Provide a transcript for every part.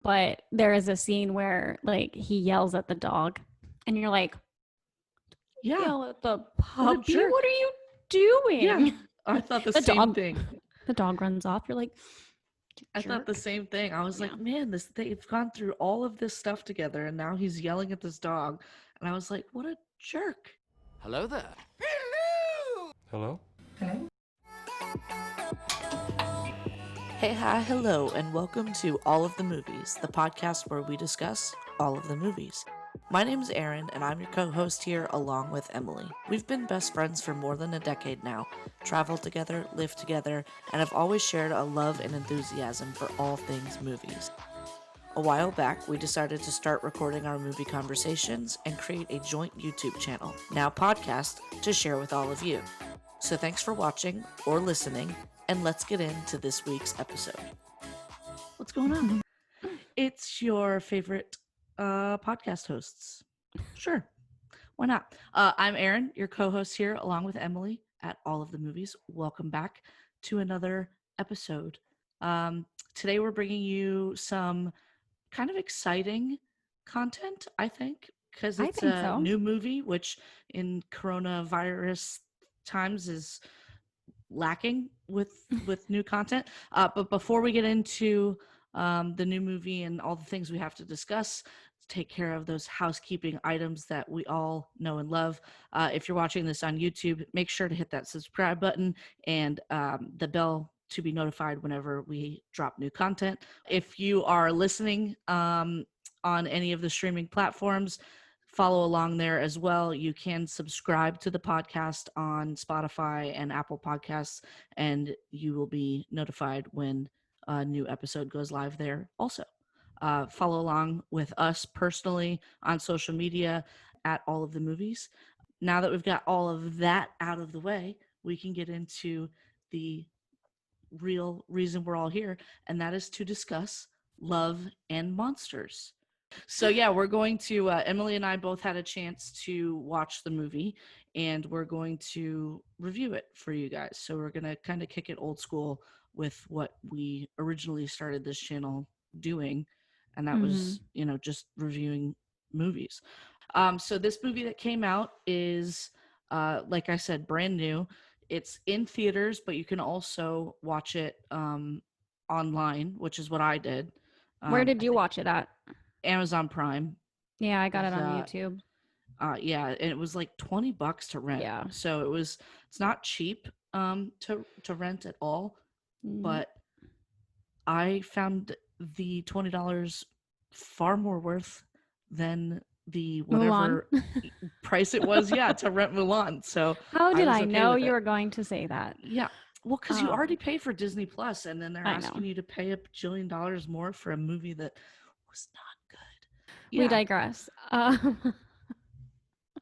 but there is a scene where like he yells at the dog and you're like, Yeah. yell at the What a puppy? jerk. What are you doing? Yeah. I thought the same thing. The dog runs off. You're like, I thought the same thing. I was Yeah. like, man, they've gone through all of this stuff together, and now he's yelling at this dog. And I was like, what a jerk. Hello there. Hello? Hey, hi, hello, and welcome to All of the Movies, the podcast where we discuss all of the movies. My name's Aaron, and I'm your co-host here along with Emily. We've been best friends for more than a decade now, traveled together, lived together, and have always shared a love and enthusiasm for all things movies. A while back, we decided to start recording our movie conversations and create a joint YouTube channel, now podcast, to share with all of you. So thanks for watching or listening, and let's get into this week's episode. What's going on? It's your favorite podcast hosts. Sure. Why not? I'm Aaron, your co-host here, along with Emily at All of the Movies. Welcome back to another episode. Today we're bringing you some kind of exciting content, I think, because it's a new movie, which in coronavirus times is lacking with new content. But before we get into the new movie and all the things we have to discuss, take care of those housekeeping items that we all know and love. If you're watching this on YouTube, make sure to hit that subscribe button and the bell to be notified whenever we drop new content. If you are listening on any of the streaming platforms, follow along there as well. You can subscribe to the podcast on Spotify and Apple Podcasts, and you will be notified when a new episode goes live there also. Follow along with us personally on social media at All of the Movies. Now that we've got all of that out of the way, we can get into the real reason we're all here, and that is to discuss love and monsters. So yeah, we're going to Emily and I both had a chance to watch the movie, and we're going to review it for you guys. So we're going to kind of kick it old school with what we originally started this channel doing, and that was, just reviewing movies. So this movie that came out is like I said, brand new. It's in theaters, but you can also watch it online, which is what I did. Where did you watch it at? Amazon Prime. Yeah, I got it on YouTube. Yeah, and it was like $20 to rent. Yeah. So it's not cheap to rent at all, but I found the $20 far more worth than the whatever price it was, to rent Mulan. So how did I know you were going to say that? Yeah. Well, because you already paid for Disney Plus, and then they're asking you to pay $1 bajillion more for a movie that was not good. Yeah. We digress.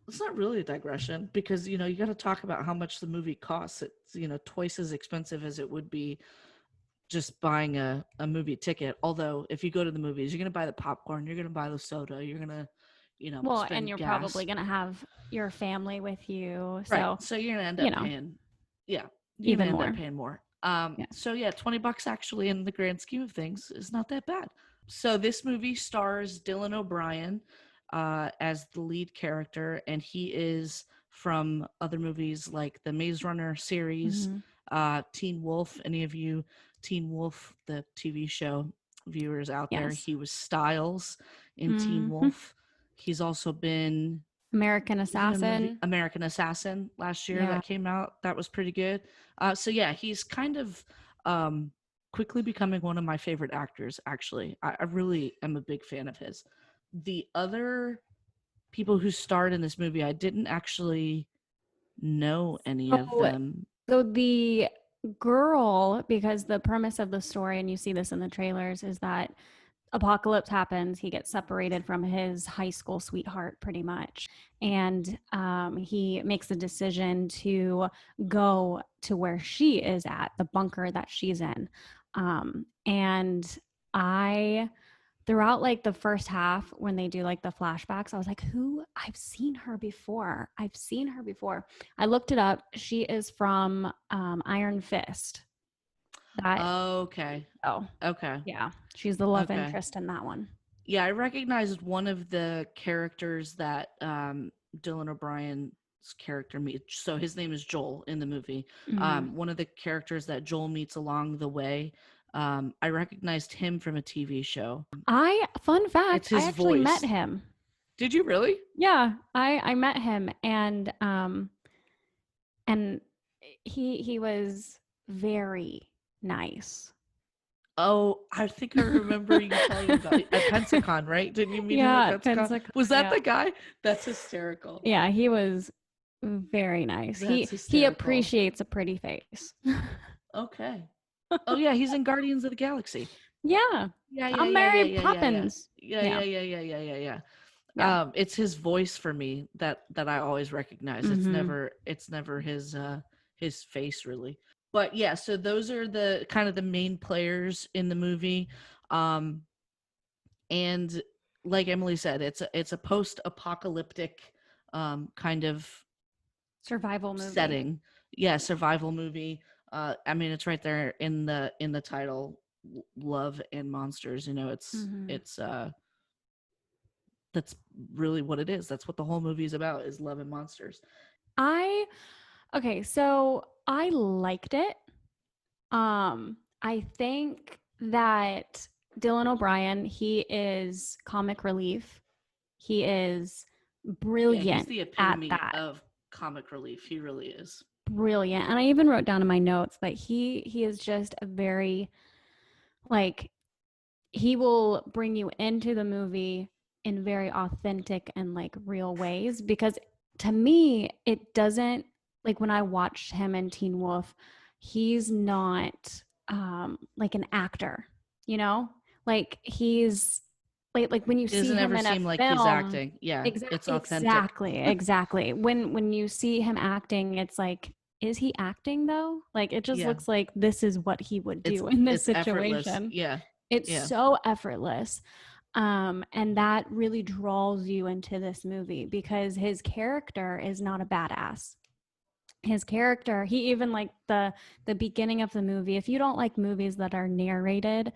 It's not really a digression because, you got to talk about how much the movie costs. It's, twice as expensive as it would be just buying a movie ticket. Although if you go to the movies, you're going to buy the popcorn, you're going to buy the soda, you're going to, well, and you're gas. Probably going to have your family with you. So, right. So you're going to end up paying, you're even gonna more. end up paying more. So yeah, $20 actually in the grand scheme of things is not that bad. So this movie stars Dylan O'Brien as the lead character, and he is from other movies like the Maze Runner series, Teen Wolf. Any of you Teen Wolf, the TV show viewers out there, he was Styles in Teen Wolf. He's also been American Assassin last year that came out. That was pretty good. So yeah, he's kind of quickly becoming one of my favorite actors, actually. I really am a big fan of his. The other people who starred in this movie, I didn't actually know any of them. So the girl, because the premise of the story, and you see this in the trailers, is that apocalypse happens. He gets separated from his high school sweetheart pretty much. And he makes the decision to go to where she is at, the bunker that she's in. And throughout like the first half, when they do like the flashbacks, I was like, I've seen her before. I looked it up. She is from Iron Fist. That Okay. oh Okay. yeah, she's the love Okay. interest in that one. Yeah, I recognized one of the characters that Dylan O'Brien's character meets. So his name is Joel in the movie. Mm. One of the characters that Joel meets along the way, I recognized him from a TV show. I fun It's fact, I his actually met voice. him. Did you really? Yeah, I met him and he was very nice. Oh, I think I remember you telling me about it at Pensacon, right? Didn't you meet him at Yeah, Pensacon? Pensacola. Was that Yeah. the guy? That's hysterical. Yeah, he was very nice. That's He hysterical. appreciates a pretty face. Okay. Oh yeah, he's in Guardians of the Galaxy. Yeah. Yeah, yeah, I'm yeah, yeah, Mary yeah, yeah, yeah. Poppins. Yeah, Yeah. yeah, yeah, yeah, yeah, yeah, yeah. Yeah. It's his voice for me that I always recognize. Mhm. It's never his face really. But yeah, so those are the kind of the main players in the movie. Um and like Emily said, it's a post-apocalyptic kind of Survival movie. setting. Yeah, survival movie. I mean, it's right there in the title, love and monsters. You know, Mhm. it's that's really what it is. That's what the whole movie is about, is love and monsters. I Okay, so I liked it. I think that Dylan O'Brien, he is comic relief. He is Yeah, he's brilliant the at epitome that. of comic relief. He really is. Brilliant. And I even wrote down in my notes that he is just a very like he will bring you into the movie in very authentic and like real ways because to me it doesn't like when I watched him in Teen Wolf, he's not like an actor, you know? Like he's like when you It see doesn't him ever in a seem like he's film, acting. Yeah, it's authentic. exactly. When you see him acting, it's like is he acting though? Like it just Yeah, looks like this is what he would do in this it's effortless. situation. Yeah, It's yeah, so effortless. And that really draws you into this movie because his character is not a badass. His character, he even like the beginning of the movie. If you don't like movies that are narrated,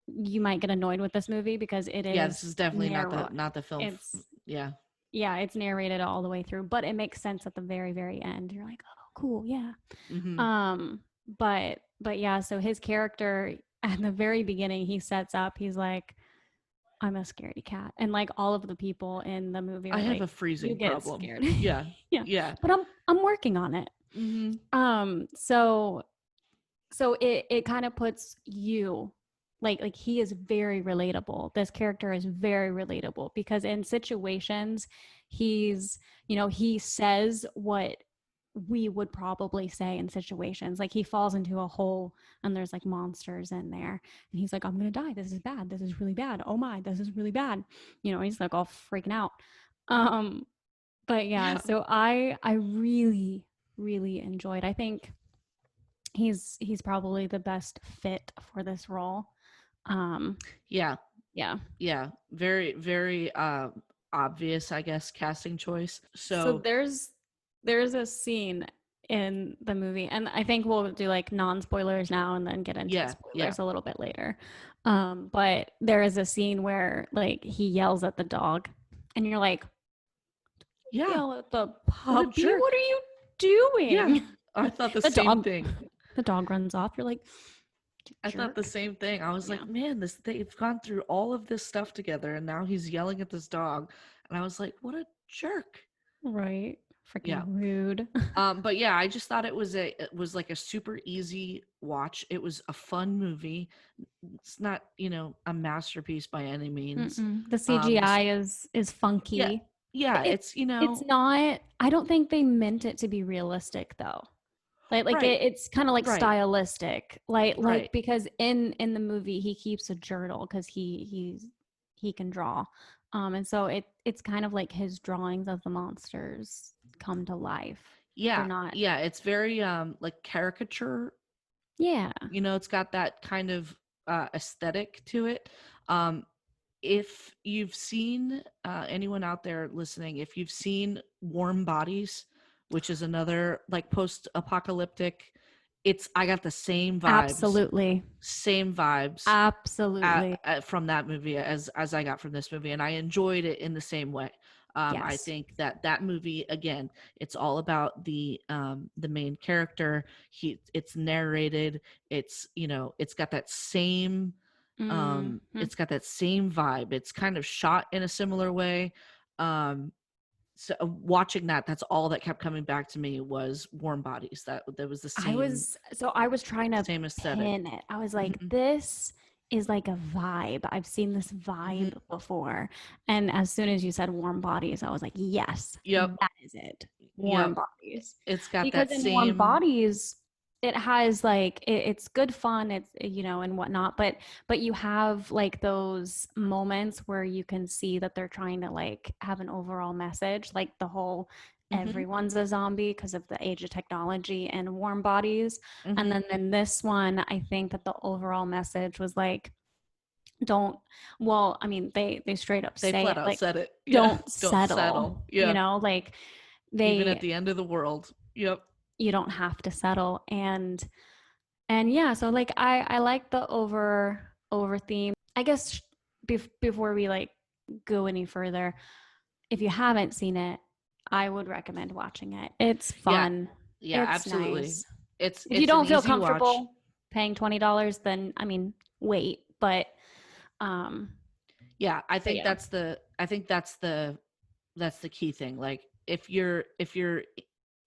you might get annoyed with this movie because it yeah. This is is definitely narrow. not the film. It's Yeah. yeah, it's narrated all the way through, but it makes sense at the very, very end. You're like, oh, cool, yeah. Mm-hmm. But yeah, so his character at the very beginning, he sets up, he's like, I'm a scaredy cat. And like all of the people in the movie I are have like, a you freezing get problem. scared. Yeah, Yeah. yeah. But I'm working on it. Mm-hmm. So it kind of puts you like he is very relatable. This character is very relatable because in situations he's, he says what we would probably say in situations. Like he falls into a hole and there's like monsters in there and he's like, I'm gonna die, this is bad, this is really bad, oh my, this is really bad, he's like all freaking out. um but yeah, Yeah, so I really really enjoyed. I think he's probably the best fit for this role. um yeah, yeah. yeah. Very, very obvious, I guess, casting choice. So So there's a scene in the movie, and I think we'll do like non-spoilers now and then get into the yeah, yeah, spoilers a little bit later. But there is a scene where like he yells at the dog, and you're like, yeah. yell at the What a puppy? What jerk. are you Yeah, doing? I thought the the same dog thing. the dog runs off. You're like, you I thought the jerk. same thing. I was Yeah. like, man, they've gone through all of this stuff together, and now he's yelling at this dog, and I was like, what a jerk. Right. Freaking Yeah. rude. But yeah, I just thought it was like a super easy watch. It was a fun movie. It's not, a masterpiece by any means. Mm-mm. The This CGI is Yeah, funky. yeah, It it's not. I don't think they meant it to be realistic though. Like right, it's kind of like right, stylistic. Like right. because in the movie he keeps a journal because he can draw. And so it's kind of like his drawings of the monsters come to life. They're Yeah, not. yeah, it's very like caricature. Yeah. It's got that kind of aesthetic to it. Um if you've seen anyone out there listening, if you've seen Warm Bodies, which is another like post-apocalyptic, I got the same vibes, Absolutely. same vibes Absolutely. from that movie as I got from this movie, and I enjoyed it in the same way. I Yes. think that movie, again, it's all about the main character. It's narrated. It's, it's got that same Mhm. it's got that same vibe. It's kind of shot in a similar way. So watching that's all that kept coming back to me was Warm Bodies. That was the I was trying to same aesthetic. pin it. I was like, Hmm. this is like a vibe. I've seen this Hmm. vibe before. And as soon as you said warm bodies, I was like, yes, Yep. that is it. Warm Yep. bodies. It's got Because that in warm same. bodies, it has like it's good fun, it's and whatnot, but you have like those moments where you can see that they're trying to like have an overall message, like the whole Hmm. everyone's a zombie because of the age of technology and warm bodies. And Hmm. then in this one, I think that the overall message was like, don't, well, I mean, they straight up They say flat it, out like, said it. Yeah. don't Don't settle, settle. Yeah. like Even at they, the end of the world. Yep. you don't have to settle. And yeah, so like I like the over theme. I guess before we like go any further, if you haven't seen it, I would recommend watching it. It's Yeah. fun. Yeah, It's absolutely. nice. If you It's an don't feel easy watch. comfortable paying $20, then I mean, wait. Um Yeah, but yeah, I think that's the key thing. Like, if you're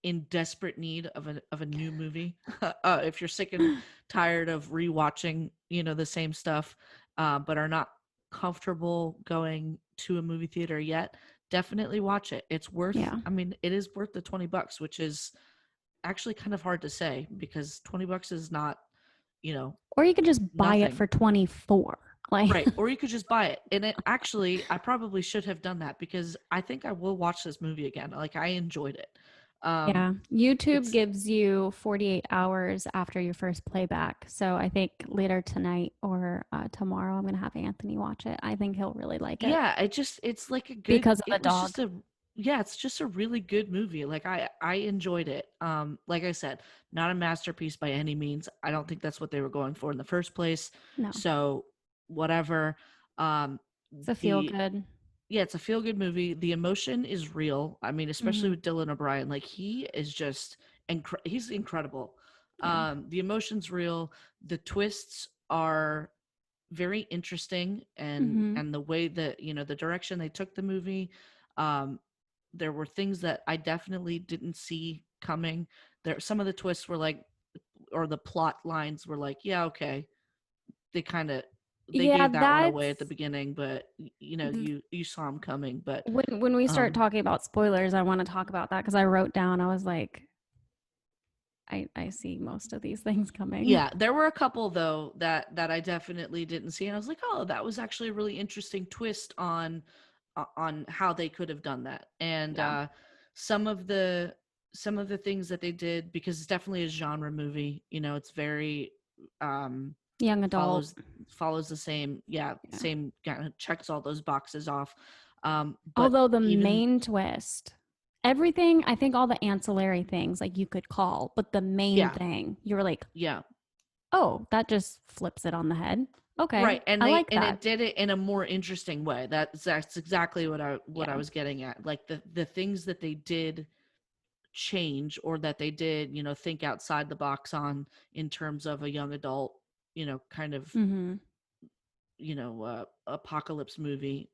in desperate need of a new movie, if you're sick and tired of rewatching, the same stuff, but are not comfortable going to a movie theater yet, definitely watch it. It's worth. yeah. I mean, it is worth the $20, which is actually kind of hard to say because $20 is not, you know, Or you could just buy it nothing. for 24. Like Right. Or you could just buy it. And it actually, I probably should have done that because I think I will watch this movie again. Like, I enjoyed it. Um, yeah, YouTube it's gives you 48 hours after your first playback. So I think later tonight or tomorrow, I'm going to have Anthony watch it. I think he'll really like it Yeah, it's like a good, because of the it was dog. just yeah, it's just a really good movie. Like, I enjoyed it. Like I said, not a masterpiece by any means. I don't think that's what they were going for in the first place. No, So whatever. Um, it's a feel the good. Yeah, it's a feel good movie. The emotion is real. I mean, especially Hmm. with Dylan O'Brien, like, he is just he's incredible. Yeah. The emotion's real. The twists are very interesting, Hmm. and the way that, the direction they took the movie, um there were things that I definitely didn't see coming. There, some of the twists were like, or the plot lines were like, yeah, okay, they kind of, they Yeah, gave that one away at the beginning, but you saw them coming. But when we start um talking about spoilers, I want to talk about that because I wrote down, I was like, I see most of these things coming. yeah, there were a couple though that I definitely didn't see, and I was like, oh, that was actually a really interesting twist on how they could have done that. And Yeah. some of the some of the things that they did, because it's definitely a genre movie, it's very um Young adult. follows follows the same, yeah, Yeah. same kind of, checks all those boxes off. But Although the even, main twist, everything, I think all the ancillary things like you could call, but the main yeah, thing, you were like, yeah. oh, that just flips it on the head. Okay. Right, and I they like and that. it did it in a more interesting way. That's exactly what I Yeah. was getting at. Like, the things that they did change, or that they did, think outside the box on, in terms of a young adult, kind of, Mm-hmm. apocalypse movie.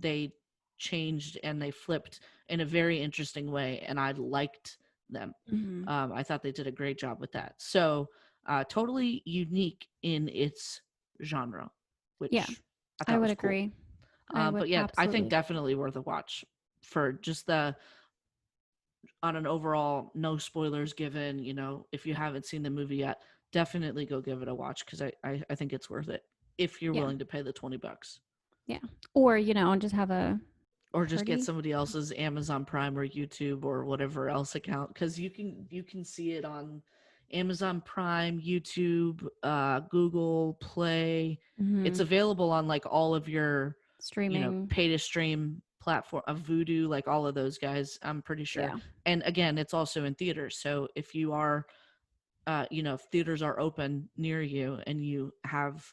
They changed and they flipped in a very interesting way, and I liked them. Mm-hmm. I thought they did a great job with that. So, totally unique in its genre, Yeah. which I I thought would was cool. agree. I would But yeah, I think absolutely agree. definitely worth a watch, for just the on an overall, no spoilers given. If you haven't seen the movie yet, definitely go give it a watch, because I think it's worth it if you're Yeah. willing to pay the $20. Yeah. Or, just have a Or just get party. somebody else's Amazon Prime or YouTube or whatever else account, because you can see it on Amazon Prime, YouTube, Google Play. It's Mm-hmm. available on, like, all of your, Streaming. pay to stream platform of Vudu, like all of those guys, I'm pretty sure. Yeah. And again, it's also in theaters. So if you are if theaters are open near you and you have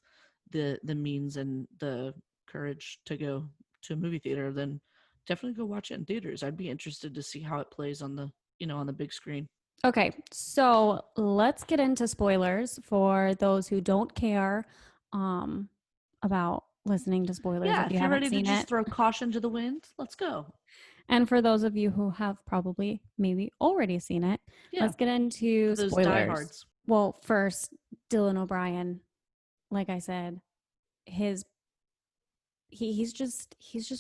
the means and the courage to go to a movie theater, then definitely go watch it in theaters. I'd be interested to see how it plays on the on the big screen. Okay, so let's get into spoilers for those who don't care um, about listening to spoilers Yeah, if you if you're haven't ready to seen just it. throw caution to the wind, let's go. And for those of you who have probably maybe already seen it, Yeah, let's get for into those spoilers. diehards. Well, first, Dylan O'Brien, like I said, his he's just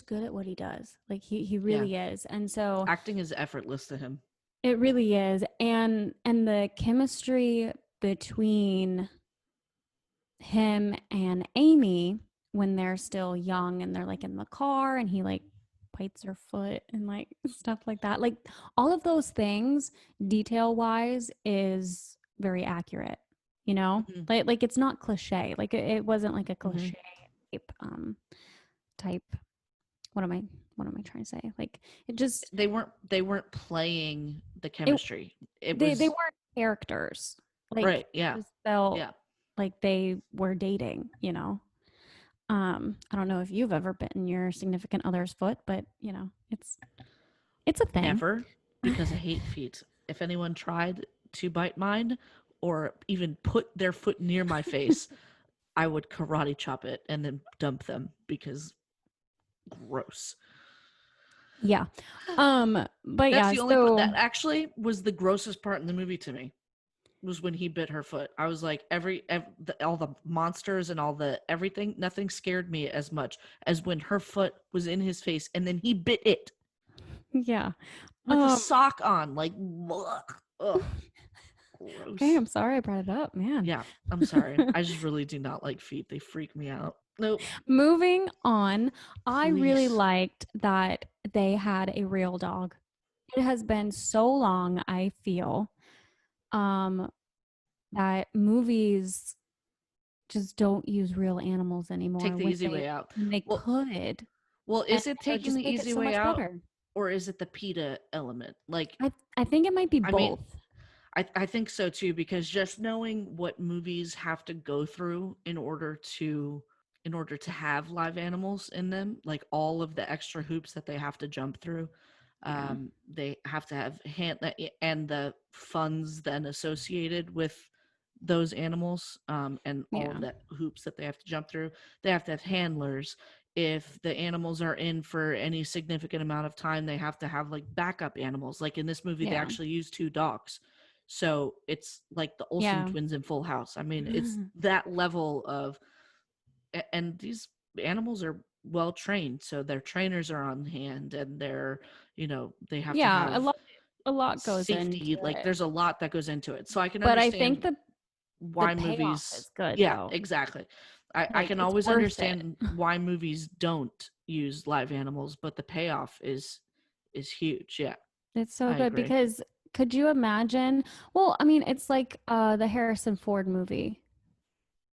good at what he does. Like he Yeah, really is. And so acting is effortless to him. it really is. And the chemistry between him and Amy when they're still young and they're like in the car and he like bites her foot and like stuff like that. Like all of those things, detail wise, is very accurate. You know, Hmm. like it's not cliche. Like it wasn't like a Hmm. cliche type type. What am I what am I trying to say? Like it just They weren't playing the it chemistry. It they was weren't characters. Like right. Yeah, it just felt yeah. like they were dating. You know. I don't know if you've ever bitten your significant other's foot, but it's a thing. Never, because I hate feet. If anyone tried to bite mine or even put their foot near my face, I would karate chop it and then dump them because gross. Yeah. But That's yeah, the only part that so actually was the grossest part in the movie to me. Was when he bit her foot. I was like, all the monsters and all the everything, nothing scared me as much as when her foot was in his face and then he bit it yeah. with a Um sock on. Like, ugh, okay, gross. I'm sorry I brought it up, man. Yeah, I'm sorry. I just really do not like feet. They freak me out. Nope. Moving on, I really Please. liked that they had a real dog. It has been so long, I feel, um, that movies just don't use real animals Take anymore the easy way out. when they Well, could, well, and is it it would taking just the make it easy so way much out better. or is it the PETA element? Like, I think it might be I mean, both. I think so too, because just knowing what movies have to go through in order to have live animals in them, like all of the extra hoops that they have to jump through, Yeah. they have to have and the funds then associated with those animals, and all of Yeah. that hoops that they have to jump through. They have to have handlers. If the animals are in for any significant amount of time, they have to have like backup animals. Like in this movie, they Yeah. actually use two dogs. So it's like the Olsen Yeah. twins in Full House. I mean, it's that level of, and these animals are well trained. So their trainers are on hand and they have to Yeah, have a lot goes into safety. Like it. there's a lot that goes into it. So I can But I think understand the why payoff movies, is good yeah, though. exactly. I Like can it's always worth it. understand why movies don't use live animals, but the payoff is huge. Yeah, It's so I good agree. because could you imagine? Well, I mean, it's like the Harrison Ford movie.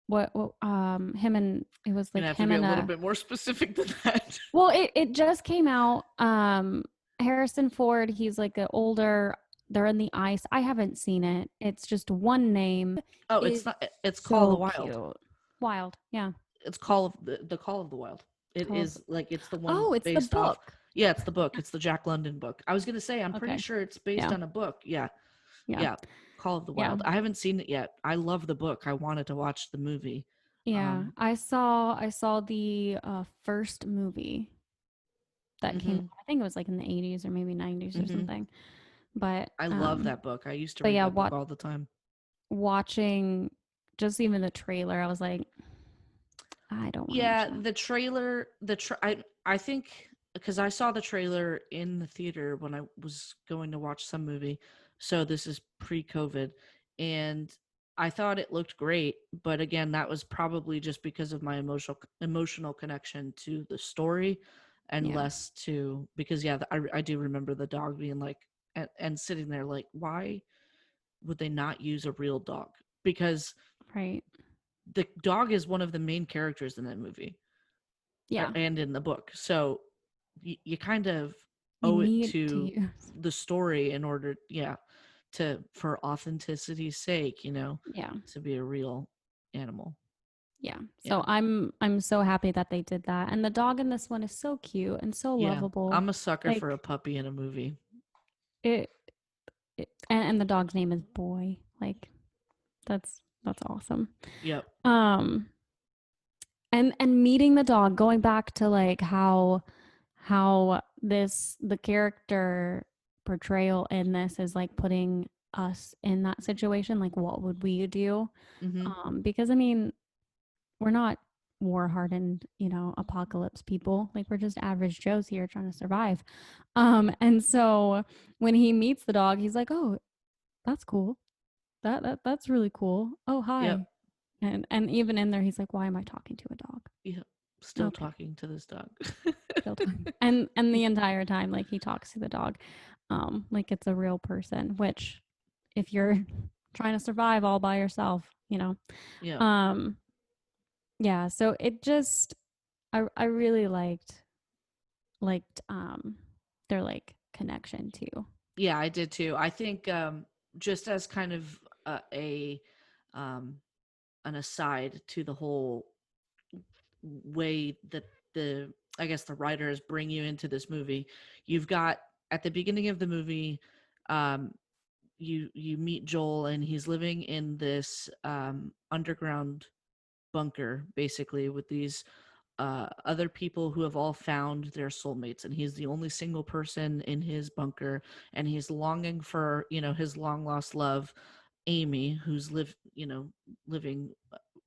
What him and it was You're like gonna have to him be a and little a bit more specific than that. well, it just came out. Harrison Ford, he's like an older, they're in the ice. I haven't seen it. It's just one name. Oh, it's Is not. It's Call of the so Wild. cute. Wild. Yeah. It's Call of the Call of the Wild. It Call of is like it's the one Oh, it's the based off. book. Yeah, it's the book. It's the Jack London book. I was gonna say I'm pretty Okay. sure it's based Yeah. on a book. Yeah, Yeah. yeah. Call of the Yeah. Wild. I haven't seen it yet. I love the book. I wanted to watch the movie. Yeah. Um, I saw the first movie that came hmm out. I think it was like in the 80s or maybe 90s or hmm something. But I love that book. I used to but read yeah, that book all the time. watching just even the trailer, I was like, I don't want to watch Yeah, that. the trailer, I think because I saw the trailer in the theater when I was going to watch some movie. So this is pre-COVID, and I thought it looked great, but again, that was probably just because of my emotional connection to the story and Yeah. less to because yeah, I do remember the dog being like and sitting there like why would they not use a real dog? Because Right. the dog is one of the main characters in that movie Yeah. and in the book. So you kind of You owe it need to to use. the story in order, yeah. to for authenticity's sake, Yeah. to be a real animal. Yeah. Yeah. So I'm so happy that they did that. And the dog in this one is so cute and so Yeah. lovable. I'm a sucker for a Like puppy in a movie. it, and the dog's name is Boy. Like that's awesome. Yep. Um and meeting the dog, going back to like how this the character portrayal in this is like putting us in that situation, like what would we do? Mm-hmm. Because I mean, we're not war hardened, apocalypse people. Like we're just average Joes here trying to survive. And so when he meets the dog, he's like, "Oh, that's cool. That's really cool. Oh, Yep. hi." And even in there, he's like, "Why am I talking to a dog?" Yep. Still Okay, talking to this dog. still talking. And the entire time, like he talks to the dog, like it's a real person. Which, if you're trying to survive all by yourself, Yep. um, yeah. So it just, I really liked their like connection too. Yeah, I did too. I think just as kind of a um, an aside to the whole way that the I guess the writers bring you into this movie, you've got at the beginning of the movie, um, you meet Joel and he's living in this underground bunker basically with these other people who have all found their soulmates, and he's the only single person in his bunker, and he's longing for his long lost love, Amy, who's living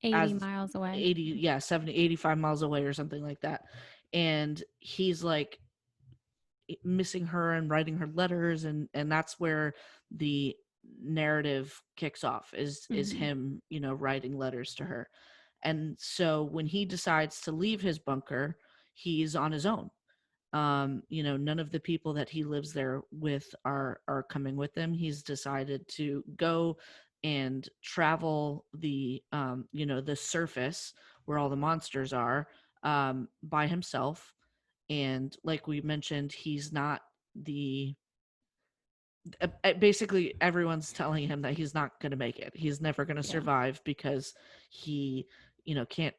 80 as miles away. 80, yeah, 70, 85 miles away or something like that. And he's like missing her and writing her letters, and that's where the narrative kicks off, is Mm-hmm. him writing letters to her. And so when he decides to leave his bunker, he's on his own. None of the people that he lives there with are coming with him. He's decided to go and travel the surface where all the monsters are, by himself. And like we mentioned, he's not the basically everyone's telling him that he's not going to make it. He's never going to Yeah. survive because he, can't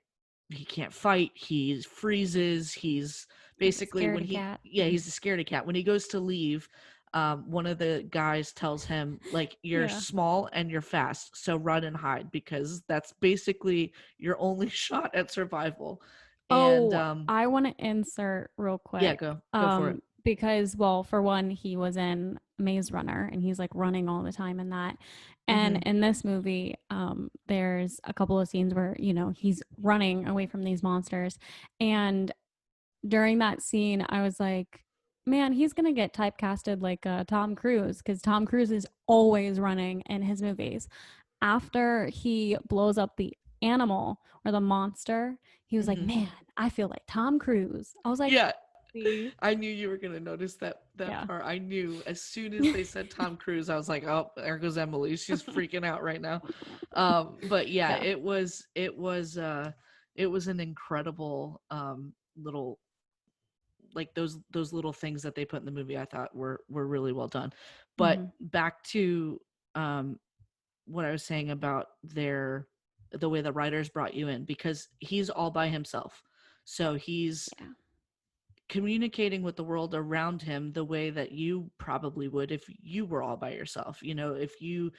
he can't fight. He freezes. He's He's a basically when scaredy he cat. yeah, he's a scaredy cat. When he goes to leave, one of the guys tells him like you're Yeah. small and you're fast, so run and hide because that's basically your only shot at survival. And Oh, I want to insert real yeah, quick. go for it. Because, well, for one, he was in Maze Runner and he's like running all the time in that. And Mm-hmm. in this movie, there's a couple of scenes where, he's running away from these monsters. And during that scene, I was like, man, he's going to get typecasted like Tom Cruise because Tom Cruise is always running in his movies. After he blows up the animal or the monster, he was like, Mm-hmm. man, I feel like Tom Cruise. I was like, Yeah, see? I knew you were gonna notice that Yeah. part. I knew as soon as they said Tom Cruise, I was like, "Oh, there goes Emily. She's freaking out right now." But yeah, Yeah. it was an incredible little like those little things that they put in the movie. I thought were really well done. But Mm-hmm. back to um what I was saying about the way the writers brought you in, because he's all by himself. So he's Yeah. communicating with the world around him the way that you probably would if you were all by yourself. If you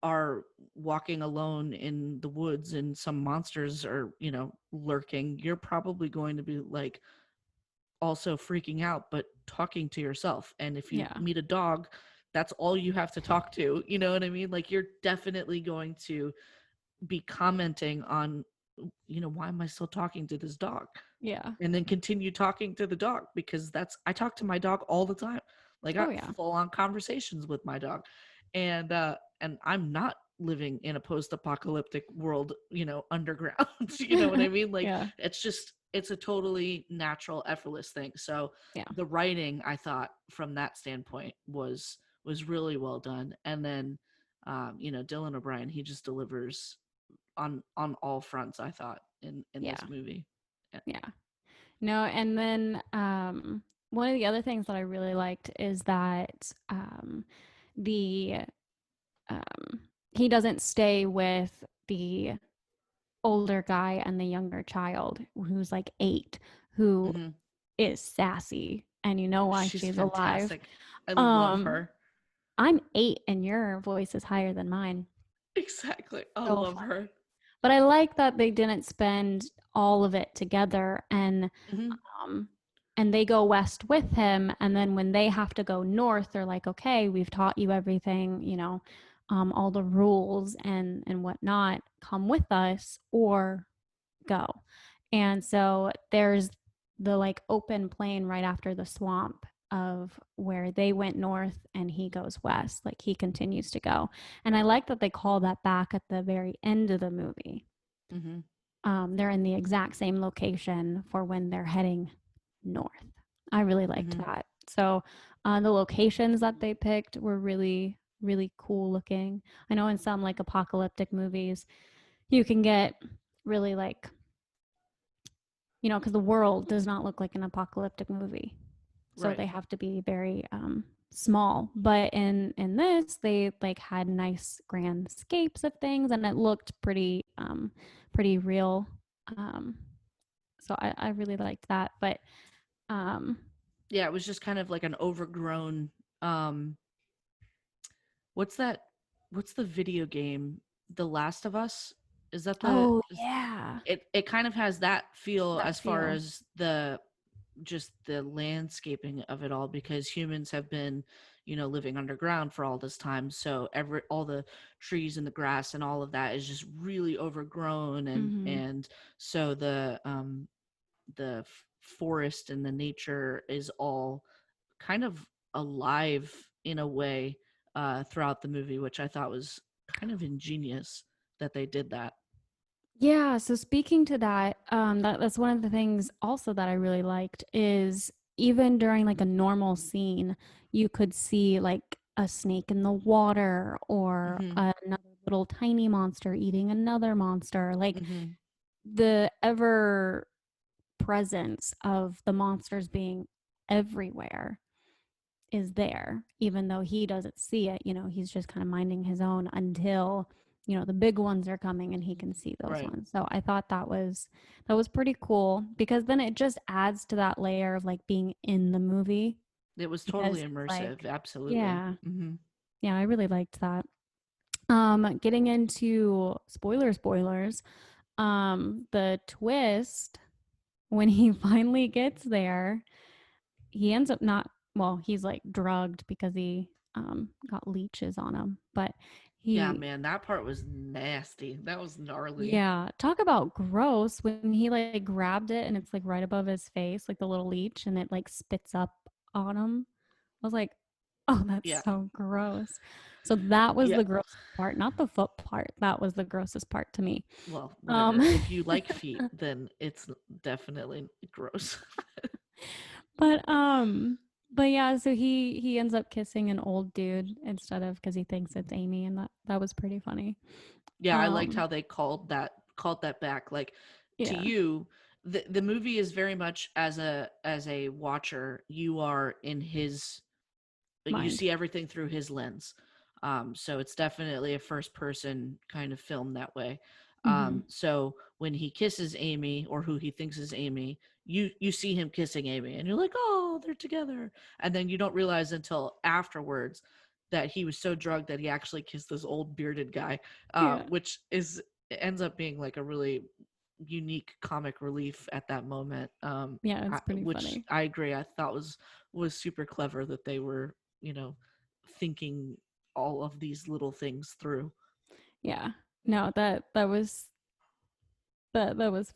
are walking alone in the woods and some monsters are, lurking, you're probably going to be like also freaking out, but talking to yourself. And if you Yeah. meet a dog, that's all you have to talk to. You know what I mean? Like you're definitely going to be commenting on, why am I still talking to this dog? Yeah. And then continue talking to the dog, because I talk to my dog all the time. Like I Oh, yeah. full on conversations with my dog. And I'm not living in a post-apocalyptic world, underground. You know what I mean? Like Yeah. it's a totally natural, effortless thing. So Yeah. the writing, I thought, from that standpoint was really well done. And then Dylan O'Brien, he just delivers on all fronts, I thought, in this Yeah. movie. Yeah. No, and then one of the other things that I really liked is that the um, he doesn't stay with the older guy and the younger child who's like 8, who Hmm. is sassy, and you know why She's she's alive. fantastic. I love Um, her. I'm 8 and your voice is higher than mine. Exactly. I So love funny. her. But I like that they didn't spend all of it together, Hmm. um and they go west with him, and then when they have to go north, they're like, okay, we've taught you everything, all the rules and whatnot, come with us or go. And so there's the like open plain right after the swamp of where they went north and he goes west, like he continues to go. And I like that they call that back at the very end of the movie. Hmm. They're in the exact same location for when they're heading north. I really liked Hmm. that. So the locations that they picked were really, really cool looking. I know in some like apocalyptic movies, you can get really like, because the world does not look like an apocalyptic movie. So Right. they have to be very small. But in this, they like had nice grand scapes of things, and it looked pretty real. Um, so I really liked that. But um, Yeah, it was just kind of like an overgrown um what's that what's the video game? The Last of Us? Is that the oh is yeah, it kind of has that feel that as far feel. as the just the landscaping of it all, because humans have been, living underground for all this time, so all the trees and the grass and all of that is just really overgrown, and Mm-hmm. so forest and the nature is all kind of alive in a way throughout the movie, which I thought was kind of ingenious that they did that. Yeah, so speaking to that, that's one of the things also that I really liked is even during like a normal scene, you could see like a snake in the water or Hmm. another little tiny monster eating another monster. Like Hmm. the ever presence of the monsters being everywhere is there, even though he doesn't see it. He's just kind of minding his own until, the big ones are coming and he can see those Right. ones. So I thought that was pretty cool because then it just adds to that layer of like being in the movie It was because totally it's immersive. like, Absolutely. yeah, Hmm. yeah, I really liked that. Getting into spoilers, the twist when he finally gets there, he ends up not, well, he's like drugged because he got leeches on him, but Yeah, he, man, that part was nasty. That was gnarly. yeah, talk about gross when he like grabbed it and it's like right above his face, like the little leech, and it like spits up on him. I was like, oh, that's Yeah. so gross. So that was Yeah. the grossest part, not the foot part. That was the grossest part to me. Well, um whatever. If you like feet, then it's definitely gross. but yeah, so he ends up kissing an old dude instead of, because he thinks it's Amy, and that was pretty funny. Yeah, I liked um how they called that back. Like, to yeah, you, the movie is very much, as a watcher, you are in his, you mind. see everything through his lens. So it's definitely a first person kind of film that way. Mm-hmm. So when he kisses Amy, or who he thinks is Amy, you see him kissing Amy and you're like, oh, they're together. And then you don't realize until afterwards that he was so drugged that he actually kissed this old bearded guy, Yeah, which is ends up being like a really unique comic relief at that moment. yeah, it's pretty Which funny. I agree. I thought was super clever that they were, you know, thinking all of these little things through. Yeah, no, that was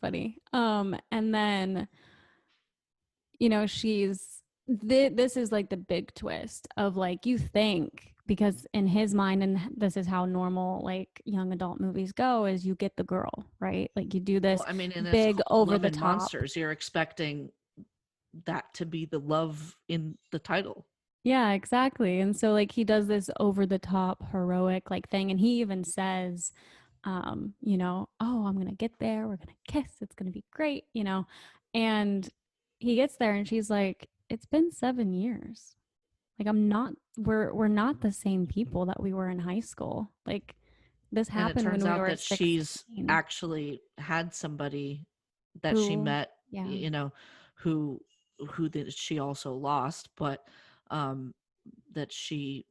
funny. And then, this is like the big twist of like, you think, because in his mind, and this is how normal like young adult movies go, is you get the girl, right? Like you do Well, this I mean, and it's big called over Love the and top. Monsters. You're expecting that to be the love in the title. Yeah, exactly. And so like he does this over the top heroic like thing, and he even says, oh, I'm gonna get there, we're gonna kiss, it's gonna be great, and he gets there and she's like, it's been 7 years. Like I'm not we're not the same people that we were in high school. Like this And it happened when turns we out were that she's 16. actually had somebody that she Who met, yeah, who that she also lost, but um that she,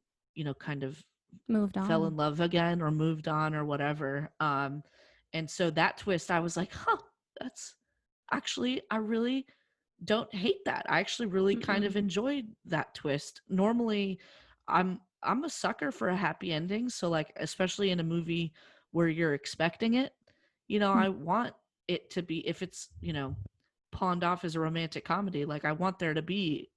kind of moved fell on. in love again or moved on or whatever. And so that twist, I was like, huh, that's actually, I really don't hate that. I actually really kind Mm-mm. of enjoyed that twist. Normally, I'm a sucker for a happy ending, so like especially in a movie where you're expecting it, Mm. I want it to be, if it's, pawned off as a romantic comedy, like I want there to be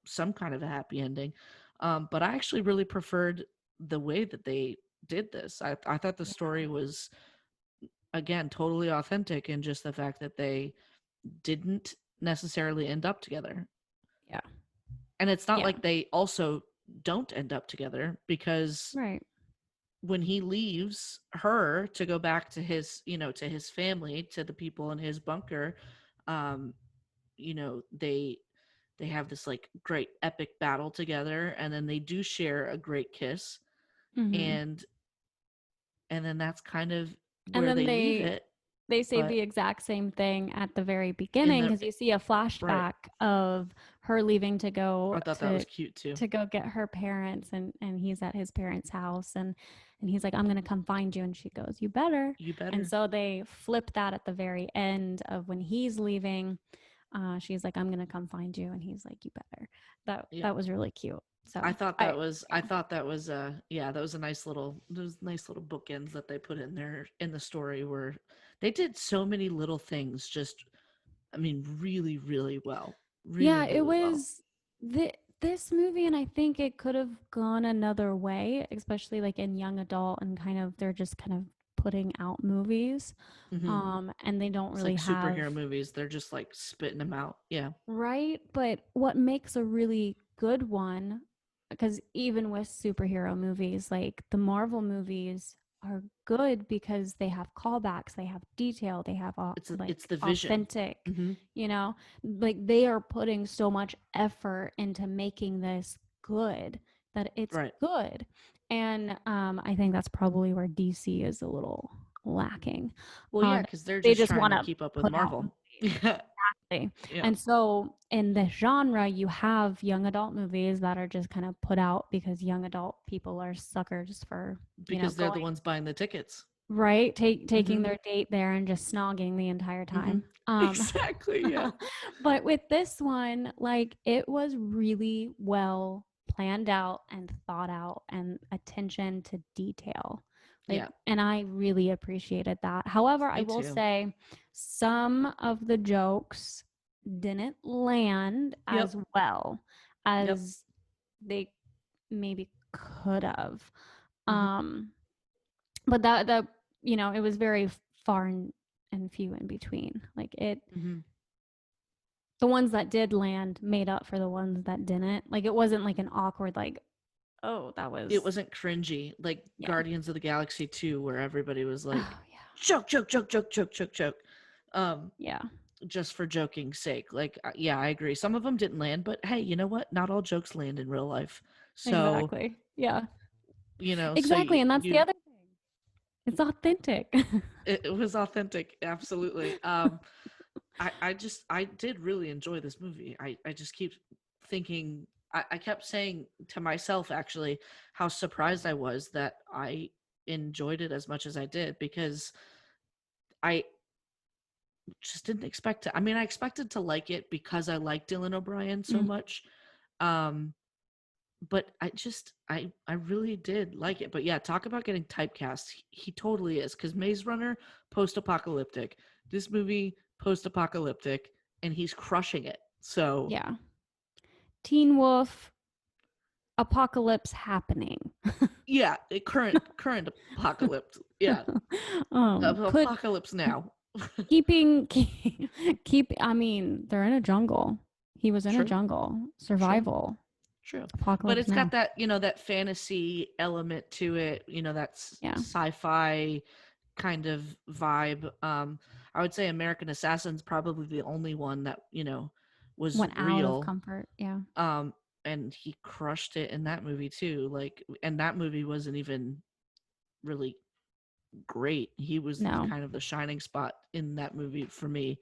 some kind of a happy ending. But I actually really preferred the way that they did this. I thought the Yeah. story was, again, totally authentic, in just the fact that they didn't necessarily end up together. Yeah. And it's not Yeah. like they also don't end up together, because Right. when he leaves her to go back to his, to his family, to the people in his bunker, um, they have this like great epic battle together, and then they do share a great kiss, Mhm. and then that's kind of And where then they leave it. they say But the exact same thing at the very in beginning the because you see a right, flashback of her leaving to go I thought that was cute too. to go get her parents, and he's at his parents' house, and he's like, I'm gonna come find you, and she goes, you better. You And better. so they flip that at the very end of when he's leaving. She's like, I'm gonna come find you, and he's like, you better. Yeah. That was really cute. So I thought I that was yeah. yeah, that was a nice little, those nice little bookends that they put in there in the story, where they did so many little things, just, I mean, really, really well. Really, Yeah, it really well. was this movie, and I think it could have gone another way, especially like in young adult, and kind of they're just kind of putting out movies, Hmm. and they don't It's really like have superhero movies. They're just like spitting them out. Yeah. right. But what makes a really good one, because even with superhero movies, like the Marvel movies are good because they have callbacks, they have detail, they have like It's the vision. authentic, Hmm. you know, like they are putting so much effort into making this good that it's Right. good. And I think that's probably where DC is a little lacking. Well, yeah, because they're They just just trying want to to keep up with put out Marvel. movies. Yeah. Exactly. Yeah. And so in this genre, you have young adult movies that are just kind of put out because young adult people are suckers for, Because they're the going ones buying the tickets. right, taking Hmm. their date there and just snogging the entire Hmm. time. Exactly. Yeah. But with this one, like it was really well planned out and thought out and attention to detail. Like, Yeah. and I really appreciated that. However, I Me will too. say some of the jokes didn't land Yep. as well Yep. as they maybe could have. Hmm. Um, but that it was very far and few in between. Like it, Hmm. the ones that did land made up for the ones that didn't. Like it wasn't like an awkward like, oh, that It was wasn't cringy like yeah. Guardians of the Galaxy 2, where everybody was like, Oh yeah. joke, joke, joke, joke, joke, joke, joke. Um, Yeah. just for joking's sake. Like, yeah, I agree. Some of them didn't land, but hey, you know what? Not all jokes land in real life. So, Exactly. Yeah. so Exactly. And that's the you other thing. It's authentic. it was authentic, absolutely. I did really enjoy this movie. I just keep thinking, I kept saying to myself, actually, how surprised I was that I enjoyed it as much as I did, because I just didn't expect to. I mean, I expected to like it because I like Dylan O'Brien so Mm. much. Um, but I really did like it. But yeah, talk about getting typecast. He totally is, because Maze Runner, post-apocalyptic. This movie, post-apocalyptic, and he's crushing it. So Yeah. Teen Wolf, apocalypse happening. yeah, current apocalypse. Yeah, Could apocalypse now. keeping keep I mean, they're in a jungle. He was in a True, jungle. true. Survival. True. But Apocalypse it's got now. that, that fantasy element to it, that Yeah. sci-fi kind of vibe. I would say American Assassin's probably the only one that, was Went out of real. comfort. Yeah. Um and he crushed it in that movie too. Like, and that movie wasn't even really great. He was No. kind of the shining spot in that movie for me.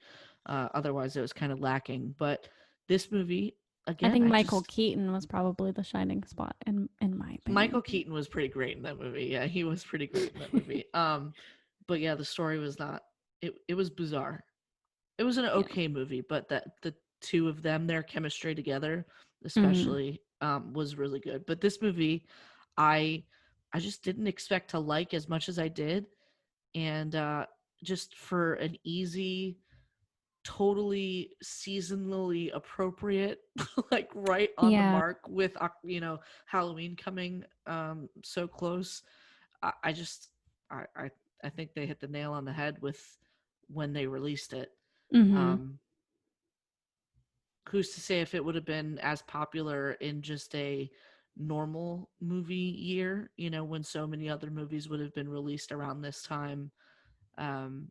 Otherwise, it was kind of lacking. But this movie, I again, think I Michael just Keaton was probably the shining spot in my Michael opinion. Keaton was pretty great in that movie. Yeah, he was pretty great in that movie. But yeah, the story was not. It was bizarre. It was an Yeah. okay movie, but that the two of them, their chemistry together, Mhm. especially, was really good. But this movie, I I just didn't expect to like as much as I did, and just for an easy, totally seasonally appropriate, like right on the Yeah. mark with Halloween coming so close. I just I think they hit the nail on the head with when they released it. Mhm. Um, who's to say if it would have been as popular in just a normal movie year, when so many other movies would have been released around this time, um,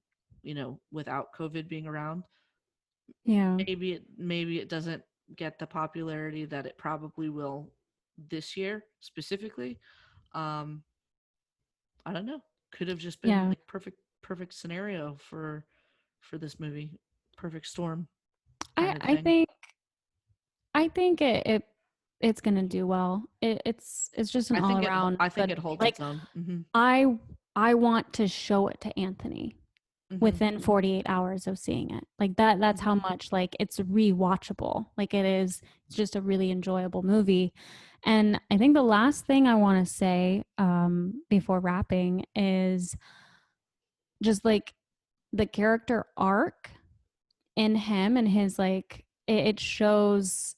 without COVID being around. Yeah. Maybe it doesn't get the popularity that it probably will this year specifically. Um, I don't know. Could have just been Yeah. like perfect scenario for this movie. Perfect storm I kind of I thing. think I think it's gonna do well. It's just an all around I think good it movie. holds Like its own. Mhm. I I want to show it to Anthony Mhm. within 48 hours of seeing it. Like that's Mhm. how much like it's rewatchable. Like it's just a really enjoyable movie. And I think the last thing I want to say before wrapping is just like the character arc in him and his like it shows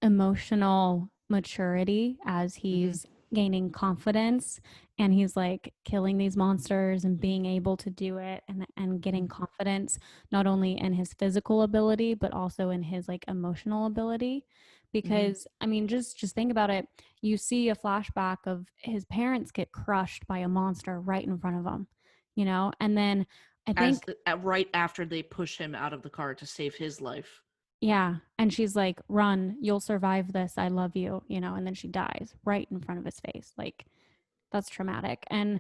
emotional maturity as Mhm. he's gaining confidence and he's like killing these monsters and being able to do it and getting Mhm. confidence not only in his physical ability but also in his like emotional ability Mhm. because I mean just think about it. You see a flashback of his parents get crushed by a monster right in front of him, and then I As think right after they push him out of the car to save his life. yeah. And she's like, run, you'll survive this. I love you, and then she dies right in front of his face. Like, that's traumatic. And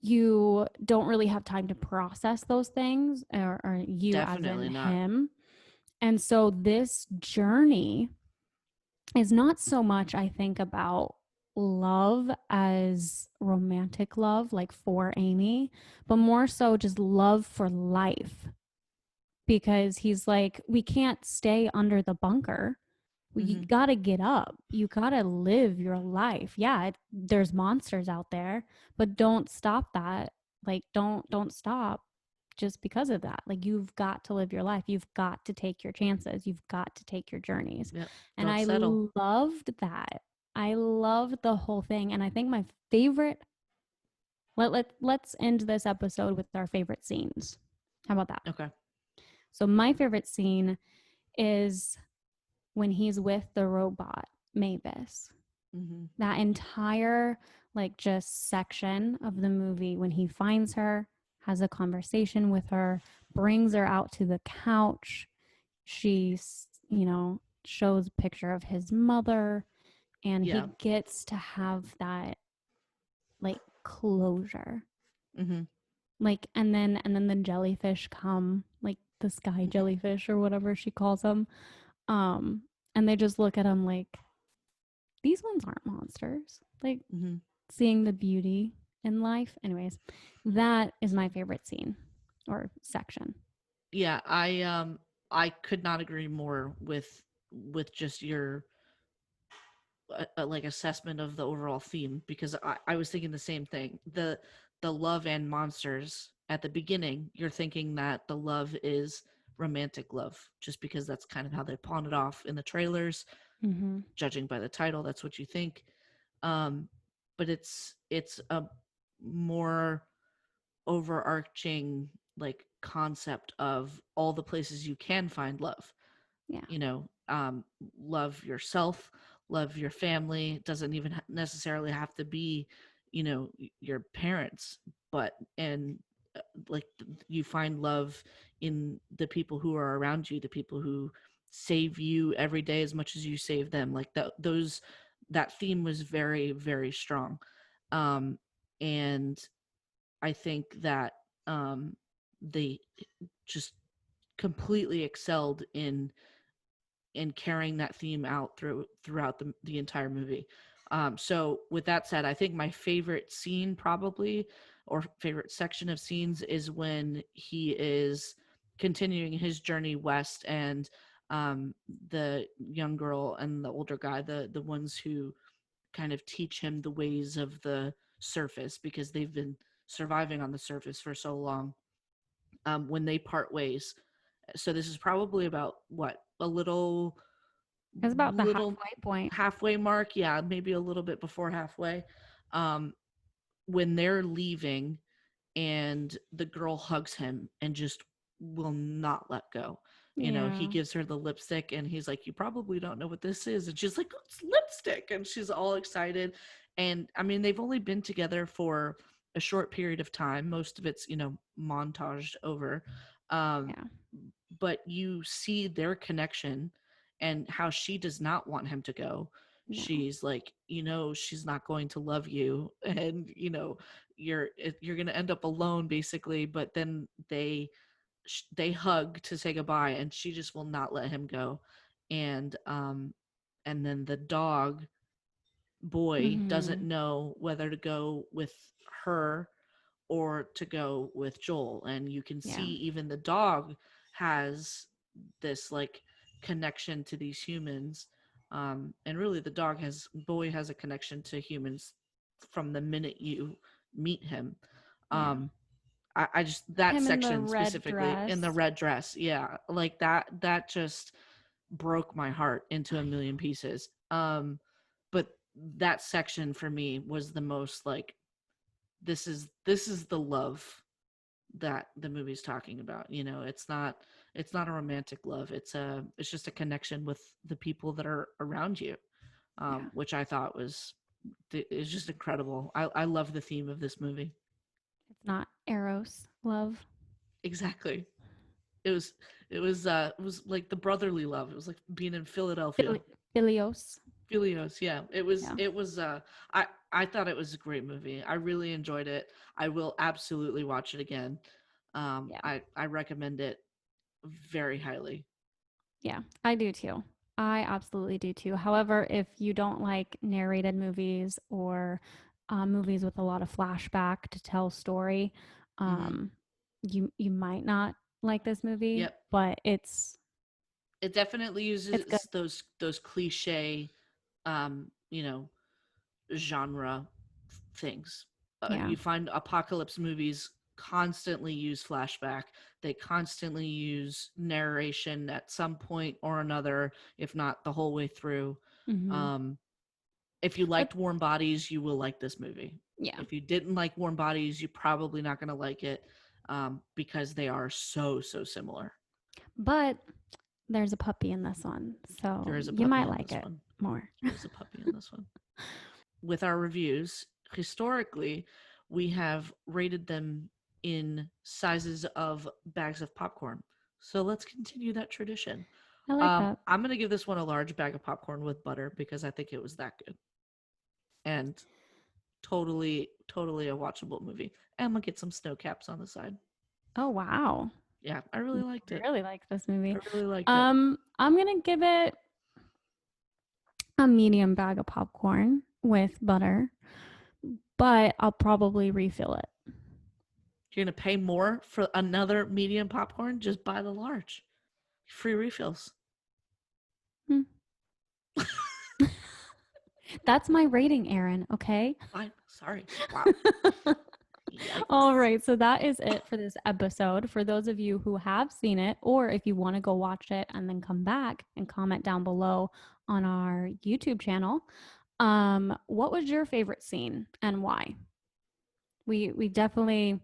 you don't really have time to process those things, or you as in Definitely not. him. And so this journey is not so much, I think, about love as romantic love, like for Amy, but more so just love for life because he's like, we can't stay under the bunker. You Mhm. got to get up. You got to live your life. Yeah, there's monsters out there, but don't stop that. Like don't stop just because of that. Like you've got to live your life. You've got to take your chances. You've got to take your journeys. Yep. And Don't I settle. loved that. I loved the whole thing and I think my favorite let's end this episode with our favorite scenes. How about that? Okay. So my favorite scene is when he's with the robot Mavis. Mhm. That entire like just section of the movie when he finds her, has a conversation with her, brings her out to the couch. She's, shows a picture of his mother and Yeah. he gets to have that like closure. Mhm. Like and then the jellyfish come, like the sky jellyfish or whatever she calls them. Um and they just look at him like these ones aren't monsters. Like Mhm. seeing the beauty in life. Anyways, that is my favorite scene or section. Yeah, I could not agree more with just your like assessment of the overall theme, because I was thinking the same thing. The love and monsters at the beginning, you're thinking that the love is romantic love, just because that's kind of how they pawn it off in the trailers. Mm-hmm. Judging by the title, that's what you think. Um, but it's a more overarching like concept of all the places you can find love. Yeah. you know um Love yourself, love your family. It doesn't even necessarily have to be your parents, but and like you find love in the people who are around you, the people who save you every day as much as you save them. Like that theme was very, very strong. Um, and I think that they just completely excelled in carrying that theme out throughout the entire movie. So with that said, I think my favorite scene probably, or favorite section of scenes, is when he is continuing his journey west, and the young girl and the older guy, the ones who kind of teach him the ways of the surface, because they've been surviving on the surface for so long, when they part ways. So this is probably about what, a It's about the little halfway point. halfway mark, yeah, maybe a little bit before halfway, um when they're leaving, and the girl hugs him and just will not let go. He Yeah. gives her the lipstick, and he's like, "You probably don't know what this is." And she's like, "It's lipstick." And she's all excited. And I mean, they've only been together for a short period of time. Most of it's, montaged over. Um, Yeah. but you see their connection and how she does not want him to go. No. She's like, she's not going to love you, and you're going to end up alone basically. But then they hug to say goodbye, and she just will not let him go. And then the dog boy doesn't Mhm. know whether to go with her or to go with Joel. And you can see Yeah. even the dog has this like connection to these humans. And really the boy has a connection to humans from the minute you meet him. Yeah. Um, I just, that Him in the section red specifically in the dress. red dress, yeah, like that just broke my heart into a million pieces. But that section for me was the most like, this is the love that the movie's talking about. It's not a romantic love. It's just a connection with the people that are around you, Yeah. which I thought is just incredible. I love the theme of this movie. It's not Eros love. Exactly. It was like the brotherly love. It was like being in Philadelphia. Fili- Filios. Philios, yeah. It was Yeah. it was I thought it was a great movie. I really enjoyed it. I will absolutely watch it again. Yeah. I recommend it very highly. Yeah. I do too. I absolutely do too. However, if you don't like narrated movies or movies with a lot of flashback to tell story, Mhm. um, you might not like this movie, Yep. but It definitely it's good. uses those cliche you know, genre things. Yeah. You find apocalypse movies constantly use flashback. They constantly use narration at some point or another, if not the whole way through. Hmm. Um, if you But liked Warm Bodies, you will like this movie. yeah. If you didn't like Warm Bodies, you're probably not going to like it, because they are so, so similar. But there's a puppy in this one, There so is a you puppy might in like this it one. more. There is a puppy in this one. With our reviews, historically, we have rated them in sizes of bags of popcorn. So let's continue that tradition. I like that. I'm going to give this one a large bag of popcorn with butter because I think it was that good and totally, totally a watchable movie. And we'll get some snow caps on the side. Oh wow. Yeah, I really liked it. Really like this movie. I really liked it. I'm gonna give it a medium bag of popcorn with butter, but I'll probably refill it. You're going to pay more for another medium popcorn? Just buy the large. Free refills. Hmm. That's my rating, Aaron. Okay. Fine. Sorry. Wow. All Yikes. right. So that is it for this episode. For those of you who have seen it, or if you want to go watch it and then come back and comment down below on our YouTube channel, what was your favorite scene and why? We definitely,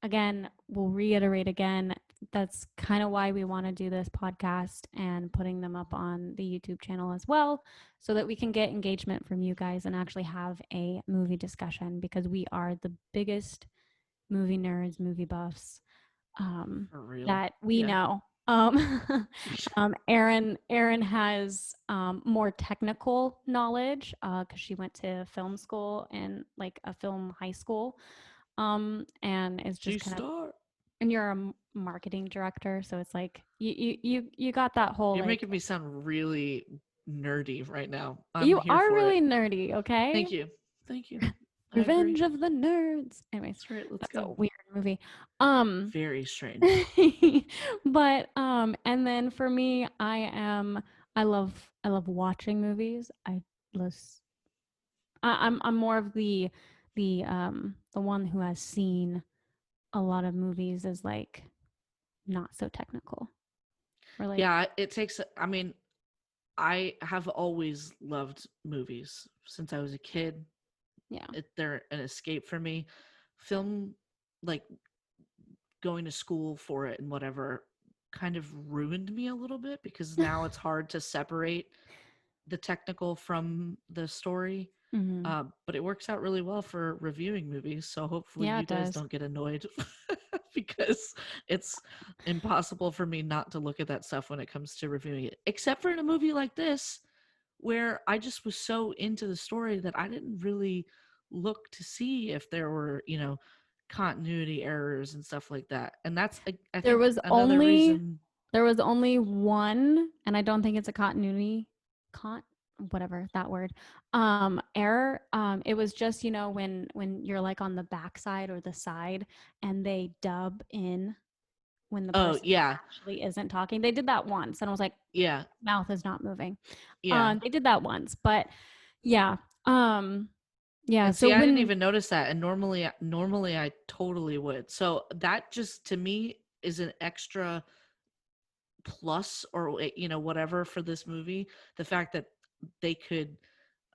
again, we'll reiterate again, that's kind of why we want to do this podcast and putting them up on the YouTube channel as well, so that we can get engagement from you guys and actually have a movie discussion, because we are the biggest movie nerds, movie buffs, um, For real. that we Yeah. know. Erin has more technical knowledge because she went to film school and like a film high school, and is just kind of. G-Star. And you're a marketing director, so it's like you got that whole You're like making me sound really nerdy right now. I'm you here are for really it. nerdy. Okay, Thank you. Thank you. I agree. Revenge of the Nerds. Anyways, That's right. Let's that's a go. weird movie. Um, Very strange. but and then for me, I love watching movies. Less I'm more of the one who has seen a lot of movies as like not so technical. Or like Yeah, it takes, I mean, I have always loved movies since I was a kid. yeah. They're an escape for me. Film, like going to school for it and whatever, kind of ruined me a little bit because now it's hard to separate the technical from the story. Mm-hmm. But it works out really well for reviewing movies. So hopefully Yeah, you it guys does. don't get annoyed because it's impossible for me not to look at that stuff when it comes to reviewing it. Except for in a movie like this, where I just was so into the story that I didn't really look to see if there were, continuity errors and stuff like that. And that's, I There think, was another only reason. there was only one, and I don't think it's a continuity con whatever that word error. It was just when you're like on the backside or the side, and they dub in when the Oh, person yeah. actually isn't talking. They did that once, and I was like, Yeah. mouth is not moving. Yeah. They did that once, but yeah, um, yeah. And So see, I didn't when even notice that. And normally I totally would. So that just to me is an extra plus or whatever for this movie. The fact that they could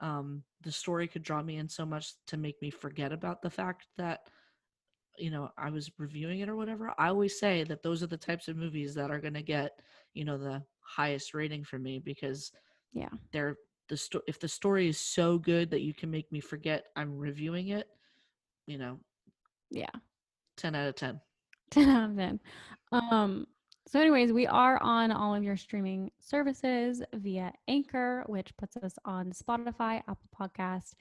the story could draw me in so much to make me forget about the fact that I was reviewing it or whatever. I always say that those are the types of movies that are going to get, the highest rating for me because yeah, they're if the story is so good that you can make me forget I'm reviewing it, you know, yeah. 10 out of 10. 10 out of 10. Um, so, anyways, we are on all of your streaming services via Anchor, which puts us on Spotify, Apple Podcast,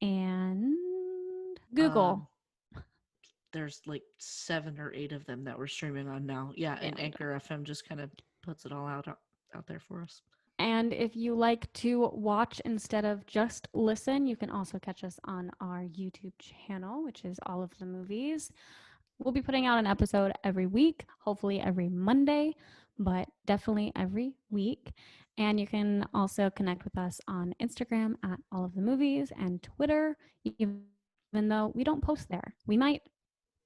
and Um Google. there's like 7 or 8 of them that we're streaming on now. Yeah, Yeah, and we do. Anchor FM just kind of puts it all out there for us. And if you like to watch instead of just listen, you can also catch us on our YouTube channel, which is All of the Movies. We'll be putting out an episode every week, hopefully every Monday, but definitely every week. And you can also connect with us on Instagram at All of the Movies and Twitter, even though we don't post there. We might,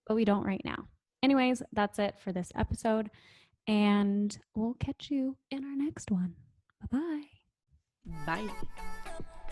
but we don't right now. Anyways, that's it for this episode, and we'll catch you in our next one. Bye bye. Bye.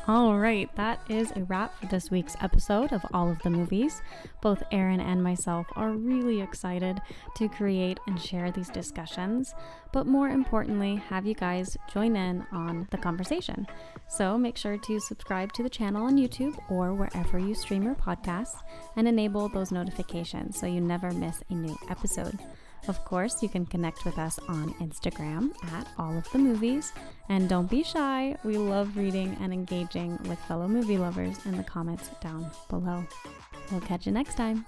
All right, that is a wrap for this week's episode of All of the Movies. Both Erin and myself are really excited to create and share these discussions, but more importantly, have you guys join in on the conversation. So make sure to subscribe to the channel on YouTube or wherever you stream your podcasts and enable those notifications so you never miss a new episode. Of course, you can connect with us on Instagram at All of the Movies. And don't be shy, we love reading and engaging with fellow movie lovers in the comments down below. We'll catch you next time.